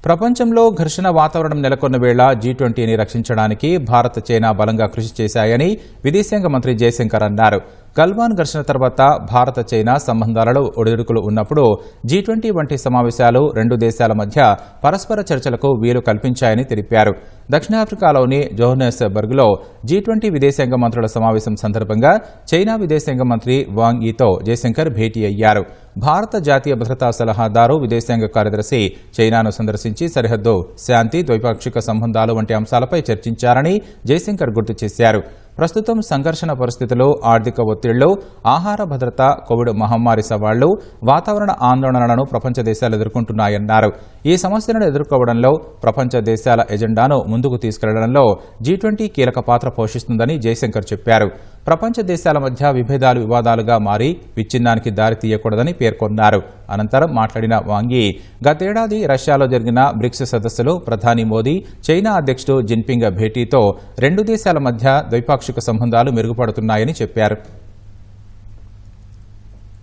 ప్రపంచంలో ఘర్షణ వాతావరణం నెలకొన్న వేళ G20ని రక్షించడానికి భారత్, చైనా బలంగా కృషి చేశాయని విదేశాంగ మంత్రి జయశంకర్ అన్నారు. గల్వాన్ ఘర్షణ తర్వాత భారత, చైనా సంబంధాలలో ఒడిదుడుకులు ఉన్నప్పుడు G20 వంటి సమావేశాలు రెండు దేశాల మధ్య పరస్పర చర్చలకు వీలు కల్పించాయని తెలిపారు. దక్షిణాఫ్రికాలోని జోహన్నెస్బర్గ్లో G20 విదేశాంగ మంత్రుల సమావేశం సందర్భంగా చైనా విదేశాంగ మంత్రి వాంగ్ యీతో జయశంకర్ భేటీ అయ్యారు. భారత జాతీయ భద్రతా సలహాదారు, విదేశాంగ కార్యదర్శి చైనాను సందర్శించి సరిహద్దు శాంతి, ద్వైపాక్షిక సంబంధాలు వంటి అంశాలపై చర్చించారని జయశంకర్ గుర్తు చేశారు. ప్రస్తుతం సంఘర్షణ పరిస్థితులు, ఆర్థిక ఒత్తిళ్లు, ఆహార భద్రత, కోవిడ్ మహమ్మారి సవాళ్లు, వాతావరణ ఆందోళనలను ప్రపంచ దేశాలు ఎదుర్కొంటున్నాయన్నారు. ఈ సమస్యలను ఎదుర్కోవడంలో ప్రపంచ దేశాల ఎజెండాను ముందుకు తీసుకెళ్లడంలో G20 కీలక పాత్ర పోషిస్తుందని జయశంకర్ చెప్పారు. ప్రపంచ దేశాల మధ్య విభేదాలు వివాదాలుగా మారి విచ్ఛిన్నానికి దారి తీయకూడదని పేర్కొన్నారు. అనంతరం మాట్లాడిన వాంగి, గతేడాది రష్యాలో జరిగిన బ్రిక్స్ సదస్సులో ప్రధాని మోదీ, చైనా అధ్యక్షుడు జిన్పింగ్ భేటీతో రెండు దేశాల మధ్య ద్వైపాక్షిక సంబంధాలు మెరుగుపడుతున్నాయని చెప్పారు.